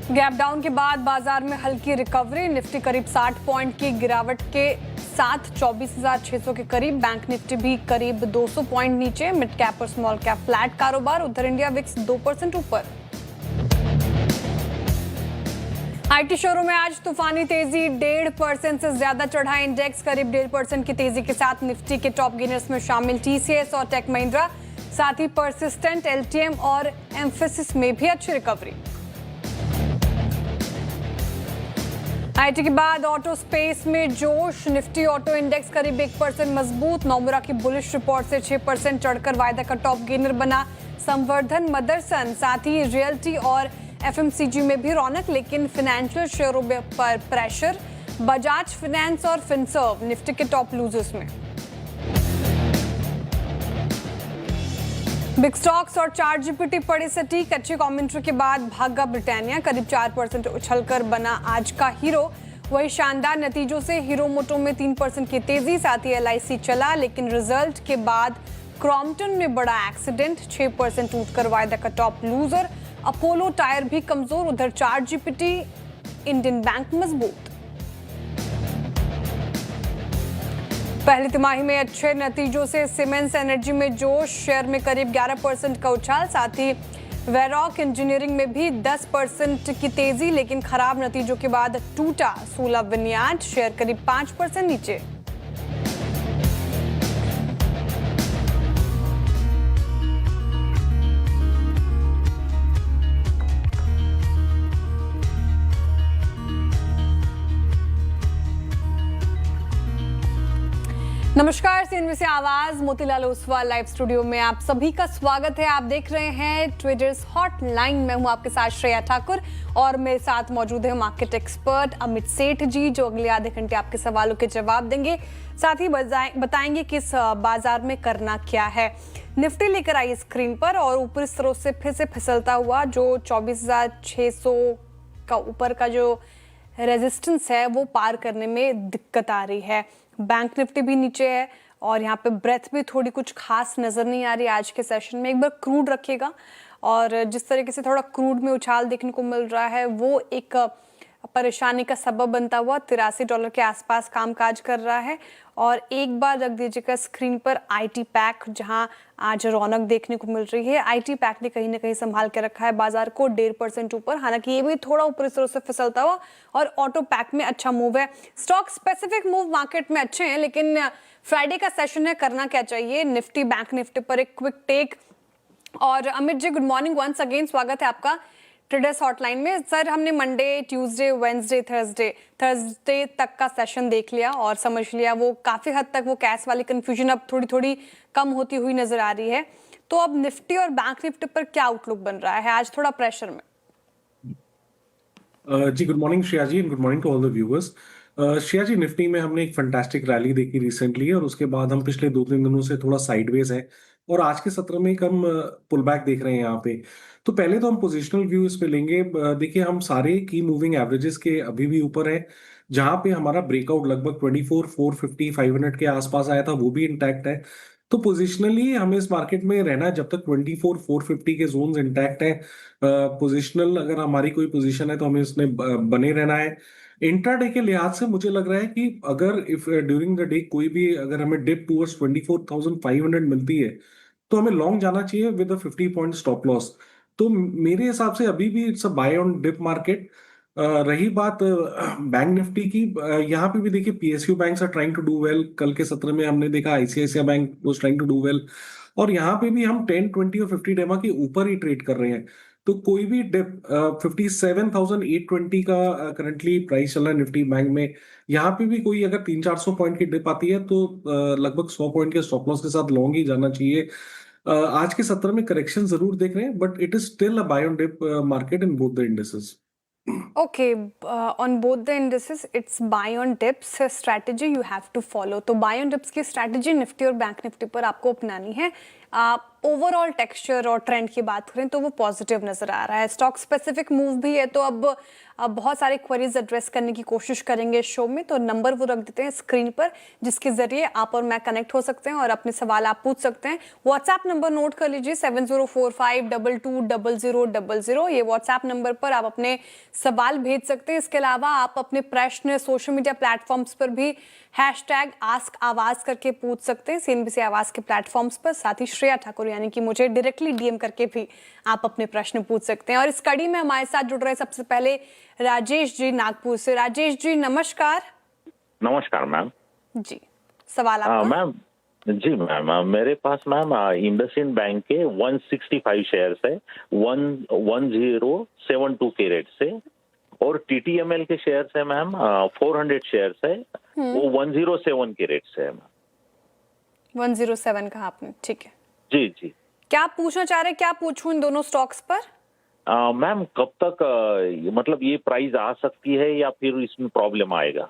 Gap down के बाद बाजार में हल्की रिकवरी, निफ्टी करीब 60 पॉइंट की गिरावट के साथ 24,600 के करीब। बैंक निफ्टी भी करीब 200 पॉइंट नीचे। मिड कैप और स्मॉल कैप फ्लैट कारोबार। उधर इंडिया विक्स 2% ऊपर। आईटी शेयरों में आज तूफानी तेजी, 1.5% से ज्यादा चढ़ा इंडेक्स। करीब 1.5% की तेजी के साथ निफ्टी के टॉप गेनर्स में शामिल टीसीएस और टेक महिंद्रा, साथ ही परसिस्टेंट, एलटीएम और एम्फेसिस में भी अच्छी रिकवरी। आईटी के बाद ऑटो स्पेस में जोश, निफ्टी ऑटो इंडेक्स करीब 1% मजबूत। नोमुरा की बुलिश रिपोर्ट से 6% चढ़कर वायदा का टॉप गेनर बना संवर्धन मदरसन। साथ ही रियल्टी और एफएमसीजी में भी रौनक, लेकिन फाइनेंशियल शेयरों पर प्रेशर। बजाज फाइनेंस और फिनसर्व निफ्टी के टॉप लूजर्स में। बिग स्टॉक्स और चार्ट जीपीटी पड़े सटीक। अच्छी कमेंट्री के बाद भागा ब्रिटानिया, करीब 4% उछलकर बना आज का हीरो। वही शानदार नतीजों से हीरो मोटो में 3% की तेजी। साथ ही एलआईसी चला, लेकिन रिजल्ट के बाद क्रॉम्पटन में बड़ा एक्सीडेंट, 6% टूटकर वायदा का टॉप लूजर। अपोलो टायर भी कमजोर। उधर चार्ट जीपीटी, इंडियन बैंक मजबूत। पहली तिमाही में अच्छे नतीजों से सीमेंस एनर्जी में जोश, शेयर में करीब 11% का उछाल। साथ ही वेरॉक इंजीनियरिंग में भी 10% की तेजी, लेकिन खराब नतीजों के बाद टूटा सूला विनियार्ड, शेयर करीब 5% नीचे। नमस्कार, सीएनबी से आवाज, मोतीलाल ओसवाल लाइव स्टूडियो में आप सभी का स्वागत है। आप देख रहे हैं ट्रेडर्स हॉटलाइन। मैं हूं आपके साथ श्रेया ठाकुर और मेरे साथ मौजूद है मार्केट एक्सपर्ट अमित सेठ जी, जो अगले आधे घंटे आपके सवालों के जवाब देंगे। साथ ही बताएंगे किस बाजार में करना क्या है। निफ्टी लेकर आई स्क्रीन पर और ऊपरी स्तरों से फिर से फिसलता हुआ जो 24,600 का ऊपर का जो रेजिस्टेंस है वो पार करने में दिक्कत आ रही है। बैंक निफ्टी भी नीचे है और यहाँ पे ब्रेथ भी थोड़ी कुछ खास नजर नहीं आ रही आज के सेशन में। एक बार क्रूड रखिएगा, और जिस तरीके से थोड़ा क्रूड में उछाल देखने को मिल रहा है वो एक परेशानी का सबब बनता हुआ $83 के आसपास कामकाज कर रहा है। और एक बार रख दीजिएगा स्क्रीन पर आईटी पैक, जहां आज रौनक देखने को मिल रही है। आईटी पैक ने कहीं ना कहीं संभाल के रखा है बाजार को 1.5% ऊपर, हालांकि ये भी थोड़ा ऊपरी स्तरों से फिसलता हुआ। और ऑटो पैक में अच्छा मूव है। स्टॉक स्पेसिफिक मूव मार्केट में अच्छे हैं, लेकिन फ्राइडे का सेशन है, करना क्या चाहिए। निफ्टी, बैंक निफ्टी पर एक क्विक टेक। और Amit ji, good morning once again, स्वागत है आपका ट्रेडर्स हॉटलाइन में। सर, हमने मंडे, ट्यूसडे, वेडनेसडे, थर्सडे तक का सेशन देख लिया और समझ लिया वो काफी हद तक वो कैश वाली कंफ्यूजन अब थोड़ी थोड़ी कम होती हुई नजर आ रही है। तो अब निफ्टी और बैंक निफ्टी पर क्या आउटलुक बन रहा है आज थोड़ा प्रेशर में? जी good morning Shreya ji, and good morning to all the viewers. Shreya ji, Nifty में हमने एक फैंटास्टिक रैली देखी रिसेंटली, और उसके बाद हम पिछले 2-3 दिनों से थोड़ा साइडवेज है, और आज के सत्र में एक हम पुल बैक देख रहे हैं यहाँ पे। तो पहले तो हम पोजिशनल व्यू इस पे लेंगे। देखिए, हम सारे की मूविंग एवरेजेस के अभी भी ऊपर है। जहां पे हमारा ब्रेकआउट लगभग 24,450, 500 के आसपास आया था, वो भी इंटैक्ट है। तो पोजिशनली हमें इस मार्केट में रहना है जब तक 24,450 के जोन्स इंटैक्ट हैं। पोजिशनल अगर हमारी कोई पोजीशन है तो हमें इसमें बने रहना है। इंट्राडे के लिहाज से मुझे लग रहा है कि अगर इफ ड्यूरिंग द डे कोई भी अगर हमें डिप टूवर्ड्स 24,500 मिलती है तो हमें लॉन्ग जाना चाहिए with a 50 point stop loss. तो मेरे हिसाब से अभी भी it's a buy on dip market. रही बात बैंक निफ्टी की, यहाँ पे भी देखिए PSU banks are trying to do well. कल के सत्र में हमने देखा ICICI bank was trying to do well, और यहाँ पे भी हम 10, 20 और 50 डेमा के ऊपर ही ट्रेड कर रहे हैं। तो कोई भी डिप 57,820 का करंटली प्राइस चल रहा है निफ्टी बैंक में। यहाँ पे भी कोई अगर 300-400 पॉइंट की डिप आती है तो लगभग 100 पॉइंट के स्टॉप लॉस के साथ लॉन्ग ही जाना चाहिए। आज के सत्र में करेक्शन जरूर देख रहे हैं, but it is still a buy on dip market in both the indices. Okay, on both the indices, it's buy on dips strategy you have to follow. तो buy on dips की strategy Nifty और bank Nifty पर आपको अपनानी है। Overall texture और trend की बात करें तो वो पॉजिटिव नजर आ रहा है। स्टॉक स्पेसिफिक मूव भी है, तो अब बहुत सारे क्वेरीज एड्रेस करने की कोशिश करेंगे इस शो में। तो नंबर वो रख देते हैं स्क्रीन पर, जिसके जरिए आप और मैं कनेक्ट हो सकते हैं और अपने सवाल आप पूछ सकते हैं। व्हाट्सएप नंबर नोट कर लीजिए 7045220000। ये व्हाट्सएप नंबर पर आप अपने सवाल भेज सकते हैं। इसके अलावा आप अपने प्रश्न सोशल मीडिया प्लेटफॉर्म्स पर भी #आस्क आवाज करके पूछ सकते हैं, CNBC आवाज के प्लेटफॉर्म्स पर। साथ ही श्रेया ठाकुर यानी कि मुझे डायरेक्टली DM करके भी आप अपने प्रश्न पूछ सकते हैं। और इस कड़ी में हमारे साथ जुड़ रहे सबसे पहले राजेश जी नागपुर से। राजेश जी नमस्कार। नमस्कार मैम जी, सवाल आपका। मैम जी मैम, मेरे पास मैम इंडसइंड बैंक के 165 शेयर्स है 1072 के रेट से, और TTML के शेयर्स है मैम 400 शेयर्स है, वो 107 के रेट से है मैम। 107 कहा आपने, ठीक है जी जी। क्या पूछना चाह रहे हैं, क्या पूछूं इन दोनों स्टॉक्स पर? मैम कब तक मतलब ये प्राइस आ सकती है या फिर इसमें प्रॉब्लम आएगा?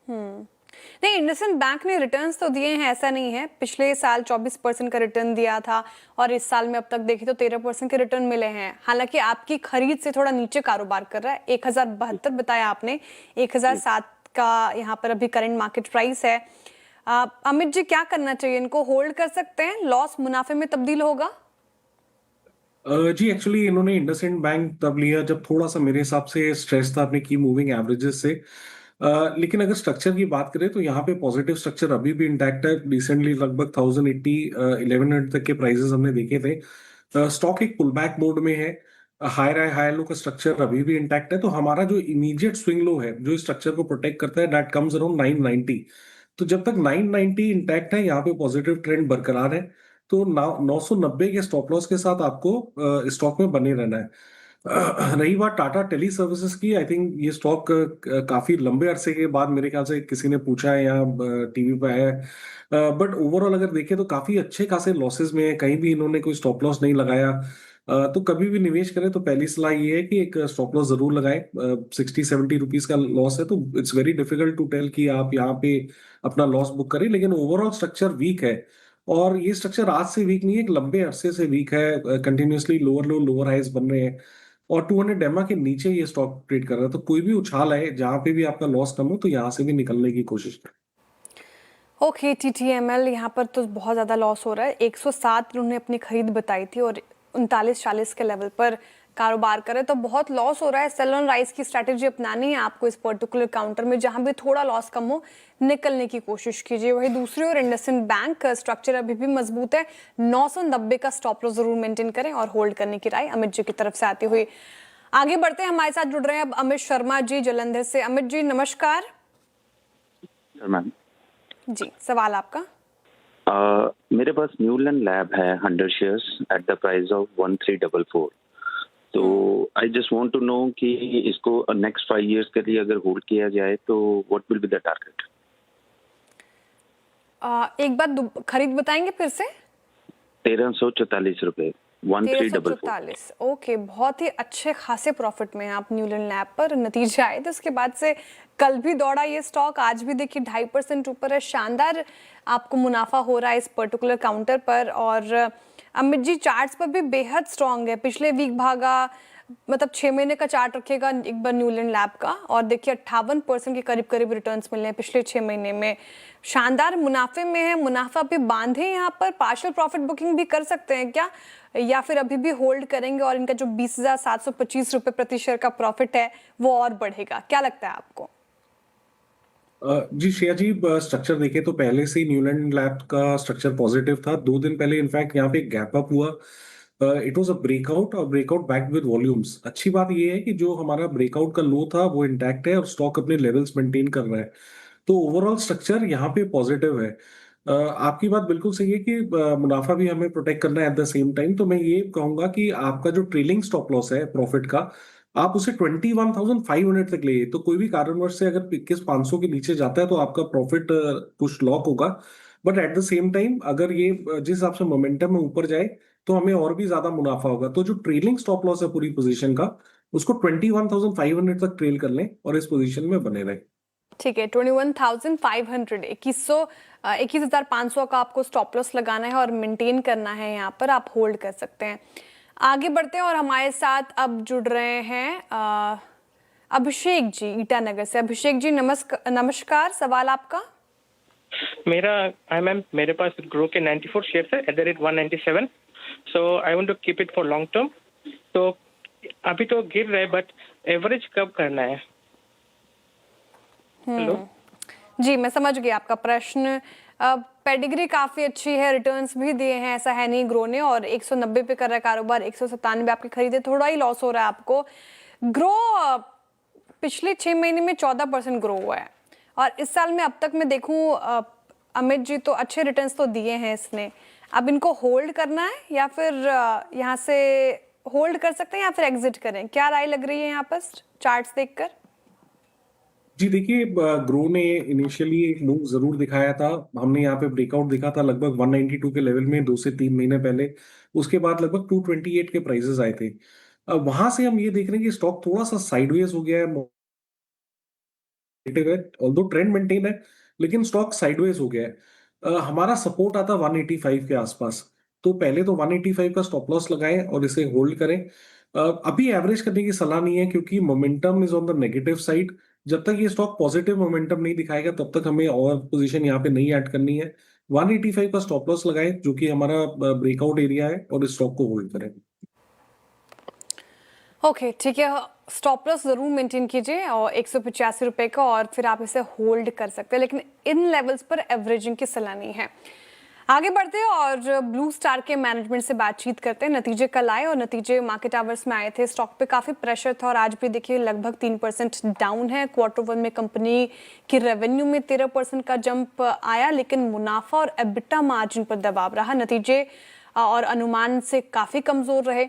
नहीं, इंडसइंड बैंक ने रिटर्न्स तो दिए हैं, ऐसा नहीं है। पिछले साल 24% का रिटर्न दिया था और इस साल में अब तक देखिए तो 13% के रिटर्न मिले हैं। हालांकि आपकी खरीद से थोड़ा नीचे कारोबार कर रहा है। 1072 बताया आपने, 1007 का यहाँ पर अभी करंट मार्केट प्राइस है। अमित जी क्या करना चाहिए, इनको होल्ड कर सकते हैं, लॉस मुनाफे में तब्दील होगा? जी एक्चुअली इन्होंने इंडसइंड बैंक तब लिया जब थोड़ा सा मेरे हिसाब से स्ट्रेस था अपने की मूविंग एवरेजेस से। लेकिन अगर स्ट्रक्चर की बात करें तो यहाँ पे पॉजिटिव स्ट्रक्चर अभी भी इंटैक्ट है। रिसेंटली लगभग 1080 1100 तक के प्राइसेस हमने देखे थे। स्टॉक एक पुल बैक मोड में है। हाई लो का स्ट्रक्चर अभी भी इंटैक्ट है। तो हमारा जो इमीडिएट स्विंग लो है जो इस स्ट्रक्चर को प्रोटेक्ट करता है, दैट कम्स अराउंड 990। तो जब तक 990 इंटैक्ट है, यहाँ पे पॉजिटिव ट्रेंड बरकरार है। तो 990 के स्टॉप लॉस के साथ आपको स्टॉक में बने रहना है। रही बात टाटा टेली सर्विसेज की, आई थिंक ये स्टॉक काफी लंबे अरसे के बाद मेरे ख्याल से किसी ने पूछा है या टीवी पे आया है। बट ओवरऑल अगर देखें तो काफी अच्छे खासे लॉसेस में है, कहीं भी इन्होंने कोई स्टॉप लॉस नहीं लगाया। तो कभी भी निवेश करें तो पहली सलाह ये है कि एक स्टॉप लॉस जरूर लगाएं। 60-70 रुपीज का लॉस है तो it's very difficult to tell कि आप यहाँ पे अपना लॉस बुक करें। लेकिन ओवरऑल स्ट्रक्चर वीक है, और ये स्ट्रक्चर आज से वीक नहीं है, एक लंबे अरसे से वीक है। Continuously lower low lower highs बन रहे हैं और 200 एमआ के नीचे ये स्टॉक ट्रेड कर रहा है। तो कोई भी उछाल है जहां पे भी आपका लॉस कम हो तो यहाँ से भी निकलने की कोशिश करें। ओके, TTML यहाँ पर तो बहुत ज़्यादा लॉस हो रहा है। 107 उन्होंने अपनी खरीद बताई थी और 39-40 के लेवल पर कारोबार करे, तो बहुत लॉस हो रहा है। सेल ऑन राइज की स्ट्रैटेजी अपनानी है आपको इस पर्टिकुलर काउंटर में, जहां भी थोड़ा लॉस कम हो निकलने की कोशिश कीजिए। वही दूसरी ओर इंडसइंड बैंक का स्ट्रक्चर अभी भी मजबूत है। 990 का स्टॉप लॉस जरूर मेंटेन करें और होल्ड करने की राय अमित जी की तरफ से आती हुई। आगे बढ़ते हैं, हमारे साथ जुड़ रहे हैं अब अमित शर्मा जी जलंधर से। अमित जी नमस्कार। मैम जी, सवाल आपका। मेरे पास न्यूलैंड लैब है 100 shares at the price of 1344। तो I just want to know कि इसको नेक्स्ट 5 इयर्स के लिए अगर होल्ड किया जाए तो what will be the target? एक बार खरीद बताएंगे फिर से? 1344 रुपए, 1344। 1344, ओके। बहुत ही अच्छे खासे प्रॉफिट में हैं आप न्यूलैंड लैब पर। नतीजे आए थे उसके बाद से कल भी दौड़ा ये स्टॉक, आज भी देखिए 2.5% ऊपर है। शानदार आपको मुनाफा हो रहा है इस पर्टिकुलर काउंटर पर। और अमित जी चार्ट्स पर भी बेहद स्ट्रांग है। पिछले वीक भागा, मतलब 6 महीने का चार्ट रखिएगा एक बार न्यूलैंड लैब का, और देखिए 58% के करीब करीब रिटर्न्स मिले हैं पिछले 6 महीने में। शानदार मुनाफे में है, मुनाफा भी बांधे यहाँ पर। पार्शियल प्रॉफिट बुकिंग भी कर सकते हैं क्या, या फिर अभी भी होल्ड करेंगे और इनका जो 20,725 रुपए प्रति शेयर का प्रॉफिट है वो और बढ़ेगा? क्या लगता है आपको? जी श्रेया जी, स्ट्रक्चर देखे तो पहले से ही न्यूलैंड लैब का स्ट्रक्चर पॉजिटिव था। 2 दिन पहले इनफैक्ट यहाँ पे गैप अप हुआ। इट वाज अ ब्रेकआउट और ब्रेकआउट बैक विद वॉल्यूम्स। अच्छी बात ये है कि जो हमारा ब्रेकआउट का लो था वो इंटैक्ट है और स्टॉक अपने लेवल्स मेंटेन कर रहा है। तो ओवरऑल स्ट्रक्चर यहाँ पे पॉजिटिव है। आपकी बात बिल्कुल सही है कि मुनाफा भी हमें प्रोटेक्ट करना है एट द सेम टाइम। तो मैं ये कहूंगा कि आपका जो ट्रेलिंग स्टॉप लॉस है प्रॉफिट का, आप उसे 21,500 तक ले। तो कोई भी कारणवश से अगर 21,500 के नीचे जाता है तो आपका प्रॉफिट कुछ लॉक होगा। But at the same time अगर ये जिस हिसाब से मोमेंटम में ऊपर जाए तो हमें और भी ज्यादा मुनाफा होगा। तो जो ट्रेलिंग स्टॉप लॉस है पूरी पोजीशन का, उसको 21,500 तक ट्रेल कर लें और इस पोजीशन में बने रहें। ठीक है, 21,500 21,500 का आपको स्टॉप लॉस लगाना है और मेंटेन करना है, यहाँ पर आप होल्ड कर सकते हैं। आगे बढ़ते हैं और हमारे साथ अब जुड़ रहे हैं अभिषेक जी ईटानगर से। अभिषेक जी नमस्कार, सवाल आपका। मैम मेरे पास ग्रो के 94 शेयर्स है at the rate 197, so I want to keep it for long term. तो अभी तो गिर रहे बट एवरेज कब करना है? हेलो जी, मैं समझ गई आपका प्रश्न। पेडिग्री काफी अच्छी है, रिटर्न्स भी दिए हैं, ऐसा है नहीं ग्रो ने, और 190 पे कर रहा है कारोबार, 197 आपके खरीदे, थोड़ा ही लॉस हो रहा है आपको। ग्रो पिछले 6 महीने में 14% ग्रो हुआ है, और इस साल में अब तक मैं देखूं अमित जी तो अच्छे रिटर्न्स तो दिए हैं इसने। अब इनको होल्ड करना है या फिर यहाँ से होल्ड कर सकते हैं या फिर एग्जिट करें? क्या राय लग रही है यहाँ पर चार्ट्स देखकर? जी देखिए, ग्रो ने इनिशियली एक मूव जरूर दिखाया था। हमने यहाँ पे ब्रेकआउट दिखा था लगभग 192 के लेवल में 2 से 3 महीने पहले। उसके बाद लगभग 228 के प्राइसेस आए थे। अब वहां से हम ये देख रहे हैं कि स्टॉक थोड़ा सा साइडवेज हो गया है, ऑल्दो ट्रेंड मेंटेन है, लेकिन स्टॉक साइडवेज हो गया है। हमारा सपोर्ट आता 185 के आसपास। तो पहले तो 185 का स्टॉप लॉस लगाएं और इसे होल्ड करें। अभी एवरेज करने की सलाह नहीं है, क्योंकि momentum is on the negative side. जब तक ये स्टॉक पॉजिटिव मोमेंटम नहीं दिखाएगा तब तक हमें और पोजीशन यहाँ पे नहीं ऐड करनी है। 185 का स्टॉप लॉस लगाएं, जो कि हमारा ब्रेकआउट एरिया है, और इस स्टॉक को होल्ड करें। ओके, ठीक है, स्टॉप लॉस जरूर मेंटेन कीजिए और 185 रुपए का, और फिर आप इसे होल्ड कर सकते हैं, लेकिन इन लेवल्स पर एवरेजिंग की सलाह नहीं है। आगे बढ़ते हैं और ब्लू स्टार के मैनेजमेंट से बातचीत करते हैं। नतीजे कल आए और नतीजे मार्केट आवर्स में आए थे। स्टॉक पे काफी प्रेशर था और आज भी देखिए लगभग 3% डाउन है। Q1 में कंपनी की रेवेन्यू में 13% का जंप आया, लेकिन मुनाफा और एबिटा मार्जिन पर दबाव रहा। नतीजे और अनुमान से काफी कमजोर रहे।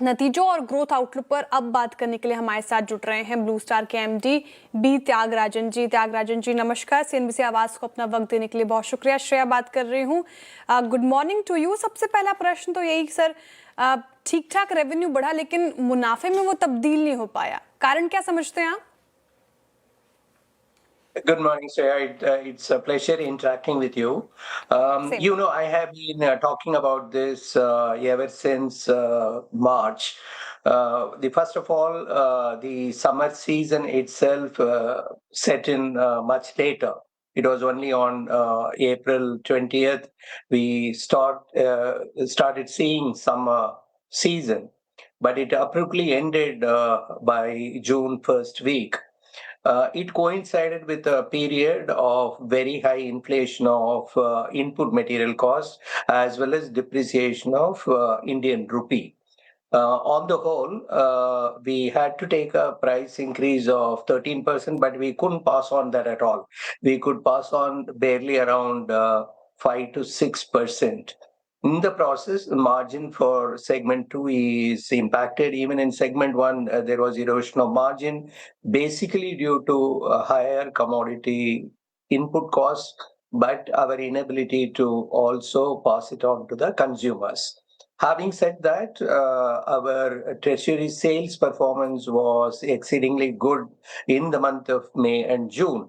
नतीजों और ग्रोथ आउटलुक पर अब बात करने के लिए हमारे साथ जुड़ रहे हैं ब्लू स्टार के एमडी बी त्यागराजन जी। त्यागराजन जी नमस्कार, सीएनबीसी आवाज को अपना वक्त देने के लिए बहुत शुक्रिया। श्रेया बात कर रही हूँ, गुड मॉर्निंग टू यू। सबसे पहला प्रश्न तो यही सर, ठीक ठाक रेवेन्यू बढ़ा लेकिन मुनाफे में वो तब्दील नहीं हो पाया, कारण क्या समझते हैं आप? Good morning, Shreya. It's a pleasure interacting with you. Same. You know, I have been talking about this ever since March. First of all, the summer season itself set in much later. It was only on April 20th we started seeing summer season, but it abruptly ended by June first week. It coincided with a period of very high inflation of input material costs as well as depreciation of Indian rupee. On the whole, we had to take a price increase of 13%, but we couldn't pass on that at all. We could pass on barely around 5 to 6%. In the process, the margin for segment 2 is impacted. Even in segment 1, there was erosion of margin, basically due to higher commodity input costs, but our inability to also pass it on to the consumers. Having said that, our treasury sales performance was exceedingly good in the month of May and June.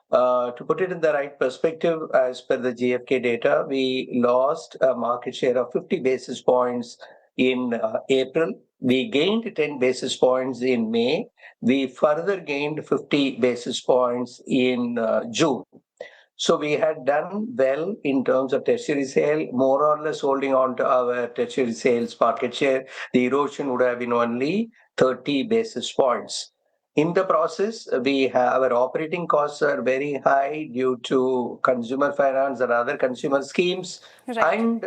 To put it in the right perspective, as per the GfK data, we lost a market share of 50 basis points in April. We gained 10 basis points in May. We further gained 50 basis points in June. So we had done well in terms of tertiary sale, more or less holding on to our tertiary sales market share. The erosion would have been only 30 basis points. In the process, our operating costs are very high due to consumer finance and other consumer schemes, Right. and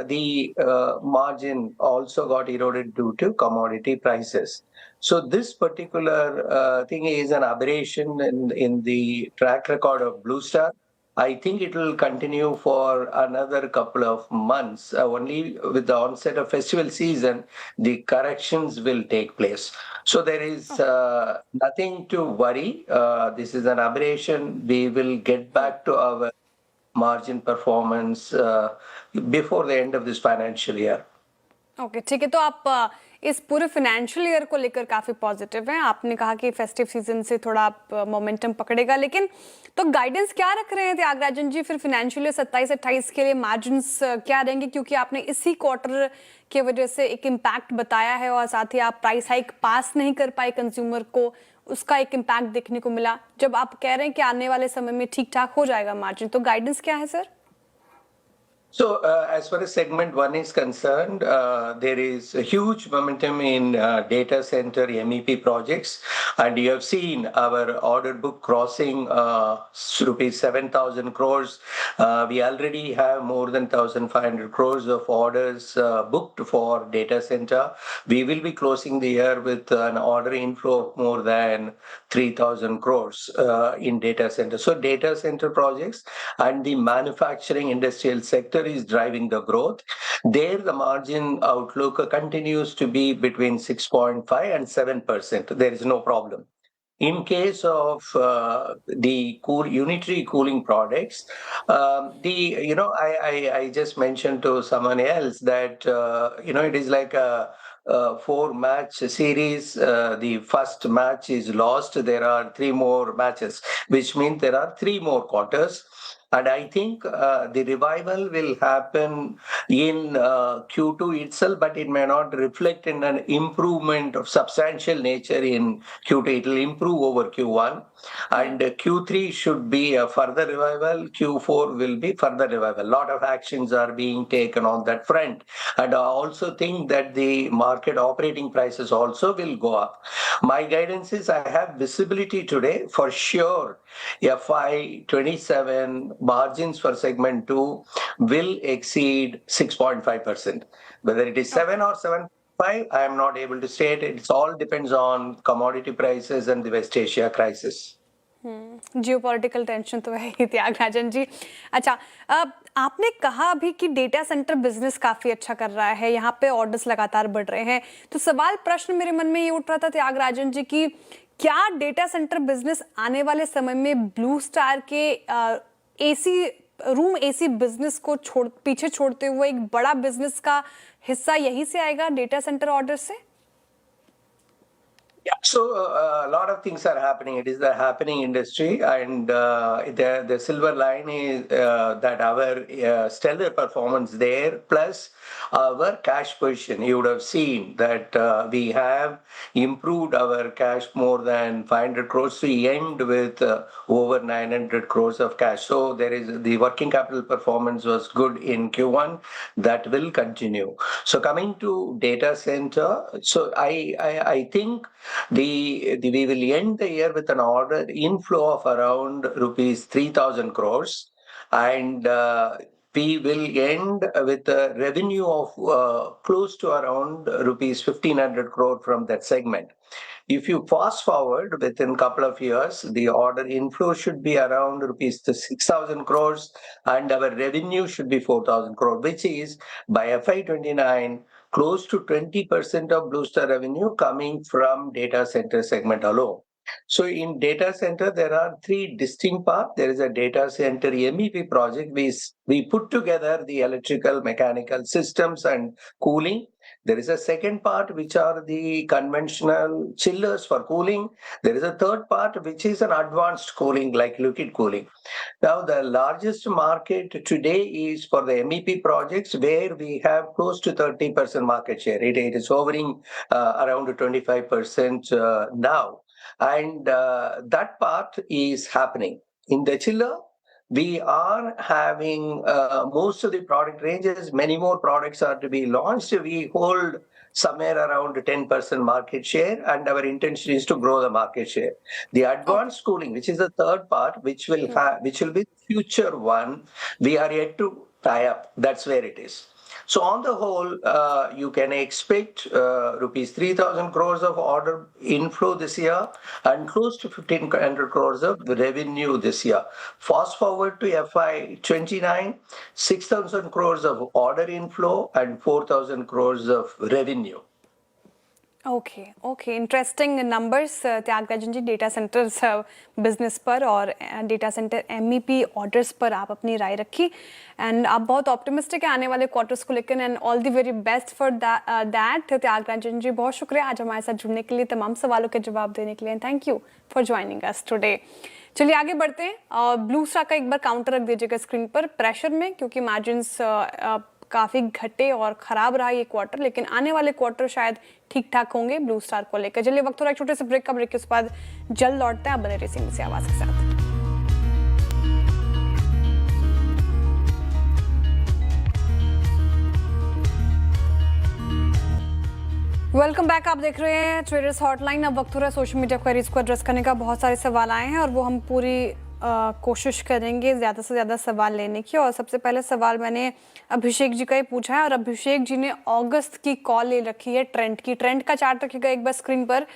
the margin also got eroded due to commodity prices. So this particular thing is an aberration in the track record of Blue Star. I think it will continue for another couple of months. Only with the onset of festival season, the corrections will take place. So there is nothing to worry. This is an aberration. We will get back to our margin performance before the end of this financial year. Okay, ठीक है, तो आप इस पूरे financial year को लेकर काफ़ी positive हैं। आपने कहा कि फेस्टिव सीजन से थोड़ा मोमेंटम पकड़ेगा, लेकिन तो गाइडेंस क्या रख रहे हैं त्यागराजन जी फिर फाइनेंशियल ईयर 27-28 के लिए? मार्जिन्स क्या रहेंगे, क्योंकि आपने इसी क्वार्टर की वजह से एक इम्पैक्ट बताया है और साथ ही आप प्राइस हाइक पास नहीं कर पाए कंज्यूमर को, उसका एक इम्पैक्ट देखने को मिला। जब आप कह रहे हैं कि आने वाले समय में ठीक ठाक हो जाएगा मार्जिन, तो गाइडेंस क्या है sir? So, as far as segment one is concerned, there is a huge momentum in data center MEP projects, and you have seen our order book crossing rupees 7,000 crores. We already have more than 1,500 crores of orders booked for data center. We will be closing the year with an order inflow of more than 3,000 crores in data center. So, data center projects and the manufacturing industrial sector is driving the growth. There, the margin outlook continues to be between 6.5 and 7%. There is no problem. In case of the unitary cooling products, I just mentioned to someone else that it is like a 4-match series. The first match is lost. There are 3 more matches, which means there are 3 more quarters. And I think the revival will happen in Q2 itself, but it may not reflect in an improvement of substantial nature in Q2. It will improve over Q1. And Q3 should be a further revival. Q4 will be further revival. A lot of actions are being taken on that front. And I also think that the market operating prices also will go up. My guidance is I have visibility today for sure. FY27 margins for segment 2 will exceed 6.5%. Whether it is 7 or 7.5, I am not able to say it. It all depends on commodity prices and the West Asia crisis. Geopolitical tension तो है ही त्यागराजन जी। अच्छा, आपने कहा अभी कि data centre business काफी अच्छा कर रहा है, यहाँ पे ऑर्डर्स लगातार बढ़ रहे हैं, तो सवाल प्रश्न मेरे मन में ये उठ रहा था त्यागराजन जी कि क्या डेटा सेंटर बिजनेस आने वाले समय में ब्लू स्टार के एसी बिजनेस को पीछे छोड़ते हुए एक बड़ा बिजनेस का हिस्सा यहीं से आएगा, डेटा सेंटर ऑर्डर से? Yeah, so a lot of things are happening. It is the happening industry, and the silver line is that our stellar performance there, plus our cash position. You would have seen that we have improved our cash more than 500 crores. We end with over 900 crores of cash. So there is the working capital performance was good in Q1. That will continue. So coming to data center, so I think we will end the year with an order inflow of around rupees 3,000 crores, and we will end with a revenue of close to around rupees 1,500 crore from that segment. If you fast forward within a couple of years, the order inflow should be around rupees 6,000 crores, and our revenue should be 4,000 crore, which is by FY29 close to 20% of Blue Star revenue coming from data center segment alone. So in data center, there are 3 distinct parts. There is a data center MEP project. We put together the electrical, mechanical systems and cooling. There is a second part, which are the conventional chillers for cooling. There is a third part, which is an advanced cooling, like liquid cooling. Now, the largest market today is for the MEP projects, where we have close to 30% market share. It is hovering around 25% now. And that part is happening. In the chiller, we are having most of the product ranges. Many more products are to be launched. We hold somewhere around 10% market share, and our intention is to grow the market share. The advanced cooling, which is the third part, which will be the future one, we are yet to tie up. That's where it is. So on the whole, you can expect rupees 3,000 crores of order inflow this year and close to 1,500 crores of revenue this year. Fast forward to FY29, 6,000 crores of order inflow and 4,000 crores of revenue. Okay okay, interesting numbers Thyagarajan ji, data centres business पर और data centre MEP orders पर आप अपनी राय रखी and आप बहुत optimistic है आने वाले क्वार्टर्स को लेकर and all the very best for that. Tyagarajan ji बहुत शुक्रिया आज हमारे साथ जुड़ने के लिए, तमाम सवालों के जवाब देने के लिए, thank you for joining us today. चलिए आगे बढ़ते हैं और ब्लू स्टार का एक बार काउंटर रख दीजिएगा स्क्रीन पर प्रेशर में, क्योंकि मार्जिन्स काफ़ी घटे और ख़राब रहा ये क्वार्टर, लेकिन आने वाले क्वार्टर शायद ठीक ठाक होंगे ब्लू स्टार को लेकर। चलिए वक्त थोड़ा एक छोटे से ब्रेक का, ब्रेक के बाद जल्द लौटते हैं। आप बने रहिए सिंह से आवाज़ के साथ। वेलकम बैक, आप देख रहे हैं ट्रेडर्स हॉटलाइन। अब वक्त हो रहा है सोशल मीडिया क्वेरीज को एड्रेस करने का। बहुत सारे सवाल आए हैं और वो हम पूरी कोशिश करेंगे ज़्यादा से ज़्यादा सवाल लेने की। और सबसे पहले सवाल मैंने अभिषेक जी का ही पूछा है और अभिषेक जी ने अगस्त की कॉल ले रखी है ट्रेंड की। ट्रेंड का चार्ट रखिएगा एक बार स्क्रीन पर।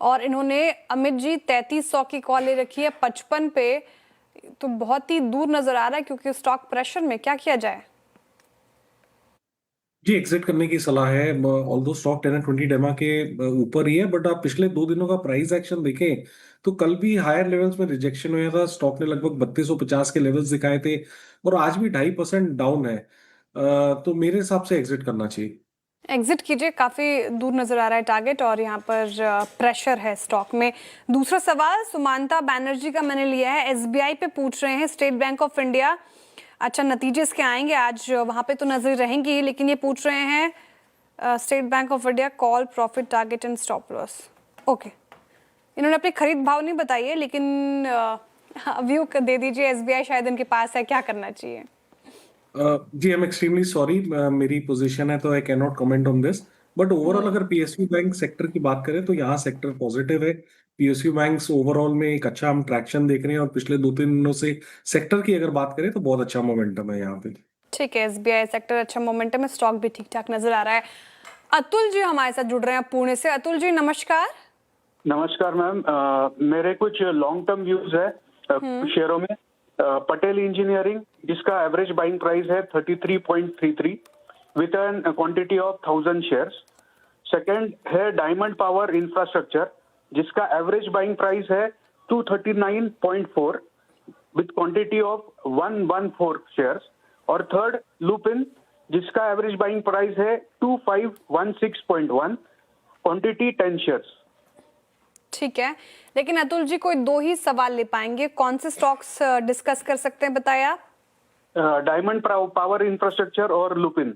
और इन्होंने अमित जी 3300 की कॉल ले रखी है 55 पे, तो बहुत ही दूर नज़र आ रहा है क्योंकि स्टॉक प्रेशर में, क्या किया जाए? जी एग्जिट करने की सलाह है। ऑल्दो स्टॉक 10 and 20 डेमा के ऊपर ही है, बट आप पिछले 2 दिनों का प्राइस एक्शन देखें तो कल भी हायर लेवल्स में रिजेक्शन हुआ था। स्टॉक ने लगभग 3250 के लेवल्स दिखाए थे और आज भी 2.5% डाउन है। तो मेरे हिसाब से एग्जिट करना चाहिए। एग्जिट कीजिए, काफ़ी दूर नज़र आ रहा है टारगेट और यहाँ पर प्रेशर है स्टॉक में। दूसरा सवाल सुमानता बैनर्जी का मैंने लिया है, एसबीआई पे पूछ रहे हैं, स्टेट बैंक ऑफ इंडिया। अच्छा, नतीजे इसके आएंगे आज, वहाँ पे तो नजर रहेंगी, लेकिन ये पूछ रहे हैं state bank of India call profit target and stop loss. Okay, इन्होंने अपनी खरीद भाव नहीं बताई है, लेकिन व्यू दे दीजिए। एसबीआई शायद इनके पास है, क्या करना चाहिए? जी आई एम एक्सट्रीमली सॉरी, मेरी पोजीशन है तो I can not comment on this, but overall अगर पीएसयू बैंक सेक्टर की बात करें तो यहाँ सेक्टर पॉजिटिव है। पीएसयू बैंक्स ओवरऑल में एक अच्छा हम ट्रैक्शन देख रहे हैं और पिछले 2-3 दिनों से सेक्टर की अगर बात करें तो बहुत अच्छा मोमेंटम है यहाँ पे। ठीक है, एसबीआई सेक्टर अच्छा मोमेंटम है, स्टॉक भी ठीक ठाक नजर आ रहा है। अतुल जी हमारे साथ जुड़ रहे हैं पुणे से। अतुल जी नमस्कार। नमस्कार मैम, मेरे कुछ लॉन्ग टर्म व्यूज है शेयरों में। पटेल इंजीनियरिंग जिसका एवरेज बाइंग प्राइस है 33.33 with an quantity of 1000 shares. Second है डायमंड पावर इंफ्रास्ट्रक्चर जिसका एवरेज बाइंग प्राइस है 239.4 विद क्वांटिटी ऑफ 114 शेयर्स। और थर्ड लुपिन जिसका एवरेज बाइंग प्राइस है 2516.1 क्वांटिटी 10 शेयर्स। ठीक है, लेकिन अतुल जी कोई 2 ही सवाल ले पाएंगे, कौन से स्टॉक्स डिस्कस कर सकते हैं बताइए आप? डायमंड पावर इंफ्रास्ट्रक्चर और लुपिन।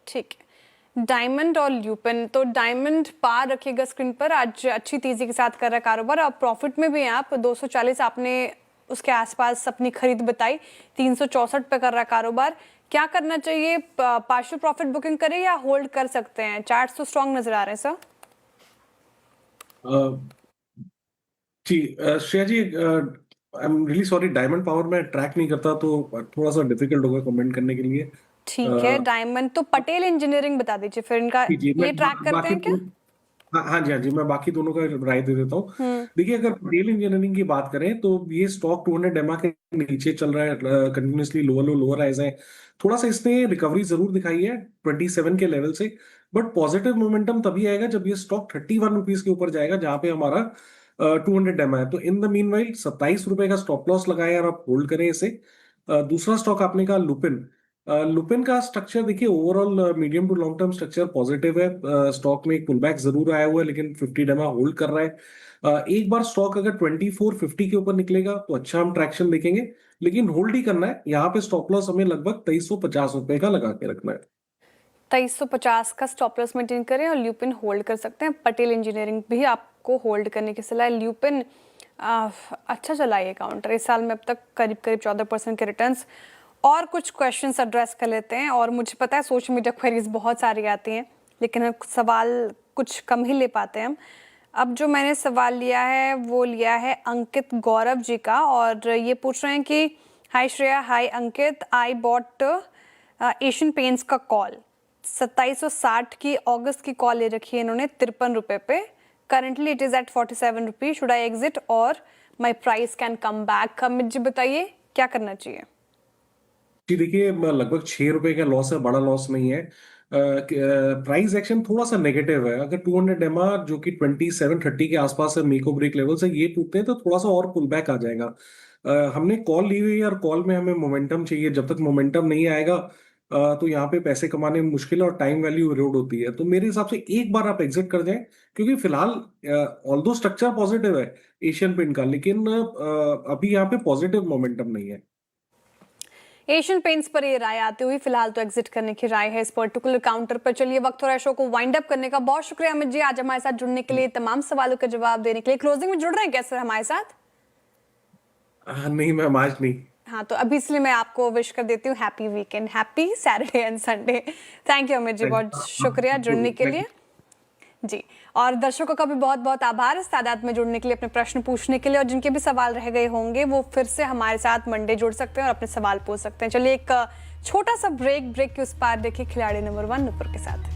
ठीक है, डायमंड और ल्यूपिन। तो डायमंड पार रखिएगा स्क्रीन पर, आज अच्छी तेजी के साथ कर रहा है कारोबार। अब प्रॉफिट में भी हैं आप, 240 आपने उसके आसपास अपनी खरीद बताई, 364 पे कर रहा है कारोबार। क्या करना चाहिए, पार्शियल प्रॉफिट बुकिंग करें या होल्ड कर सकते हैं? चार्ट्स तो स्ट्रॉन्ग नजर आ रहे हैं सर। जी Shreya ji, I am really sorry, diamond power में ट्रैक नहीं करता तो थोड़ा सा डिफिकल्ट होगा कमेंट करने के लिए। ठीक है, डायमंड तो पटेल इंजीनियरिंग बता दीजिए फिर, इनका जी मैं ये ट्रैक करते बाकी हैं क्या? हाँ जी, मैं बाकी दोनों का राय दे देता हूँ। देखिए, अगर पटेल इंजीनियरिंग की बात करें तो ये स्टॉक 200 डेमा के नीचे चल रहा है, कंटिन्यूसली लोअर हाइज है। थोड़ा सा इसने रिकवरी जरूर दिखाई है 27 के लेवल से, बट पॉजिटिव मोमेंटम तभी आएगा जब ये स्टॉक 31 रुपीज के ऊपर जाएगा जहां पे हमारा 200 डेमा है। तो इन द मीन वाइल 27 रुपए का स्टॉप लॉस लगाए और आप होल्ड करें इसे। दूसरा स्टॉक आपने कहा लुपिन। लुपिन का स्ट्रक्चर देखिए, overall medium to long term structure positive है। स्टॉक में एक पुलबैक जरूर आया हुआ है लेकिन 50 डेमा होल्ड कर रहा है। एक बार स्टॉक अगर 2450 के ऊपर निकलेगा तो अच्छा हम ट्रैक्शन देखेंगे, लेकिन होल्ड ही करना है। यहाँ पे स्टॉप लॉस हमें लगभग 2350 रुपए का लगा के रखना है। 2350 का स्टॉप लॉस मेंटेन करें और ल्यूपिन होल्ड कर सकते हैं। पटेल इंजीनियरिंग भी आपको होल्ड करने की सलाह है। ल्यूपिन अच्छा चला ये काउंटर, इस साल में अब तक करीब 14% के रिटर्न्स। और कुछ क्वेश्चंस एड्रेस कर लेते हैं। और मुझे पता है सोशल मीडिया क्वेरीज बहुत सारी आती हैं, लेकिन हम सवाल कुछ कम ही ले पाते हैं हम। अब जो मैंने सवाल लिया है वो लिया है अंकित गौरव जी का, और ये पूछ रहे हैं कि हाय श्रेया, हाय अंकित, आई बॉट एशियन पेंट्स का कॉल 2760 की अगस्त की कॉल ले रखी है इन्होंने 53 रुपए पे। Currently it is at 47 rupees. Should I exit or my price can come back? Amit ji बताइए क्या करना चाहिए? जी देखिए, लगभग 6 रुपए का लॉस है, बड़ा लॉस नहीं है। प्राइस एक्शन थोड़ा सा नेगेटिव है। अगर 200 MR जो कि 2730 के आसपास है मेक और ब्रेक लेवल से, ये टूटते हैं तो थोड़ा सा और पुल बैक आ जाएगा। हमने कॉल ली हुई है और कॉल में हमें मोमेंटम चाहिए। जब तक मोमेंटम नहीं आएगा तो यहाँ पे पैसे कमाने में मुश्किल है और टाइम वैल्यू इरोड होती है। तो मेरे हिसाब से एक बार आप एग्जिट कर जाएं, क्योंकि फिलहाल ऑल्दो स्ट्रक्चर पॉजिटिव है एशियन पेंट का, लेकिन अभी यहाँ पे पॉजिटिव मोमेंटम नहीं है। एशियन पेंट्स पर ये राय आती हुई फिलहाल तो एग्जिट करने की राय है इस पर्टिकुलर काउंटर पर। चलिए वक्त हो रहा है शो को वाइंड अप करने का। बहुत शुक्रिया अमित जी आज हमारे साथ जुड़ने के लिए, तमाम सवालों के जवाब देने के लिए। क्लोजिंग में जुड़ रहे हैं क्या सर हमारे साथ? नहीं मैम, आज नहीं। हाँ, तो अभी इसलिए मैं आपको विश कर देती हूँ happy weekend, happy Saturday and Sunday. Thank you Amit ji, बहुत शुक्रिया जुड़ने के लिए जी। और दर्शकों का भी बहुत बहुत आभार इस तादाद में जुड़ने के लिए, अपने प्रश्न पूछने के लिए। और जिनके भी सवाल रह गए होंगे वो फिर से हमारे साथ मंडे जुड़ सकते हैं और अपने सवाल पूछ सकते हैं। चलिए एक छोटा सा ब्रेक के उस पार देखिए खिलाड़ी नंबर 1 नुपुर के साथ।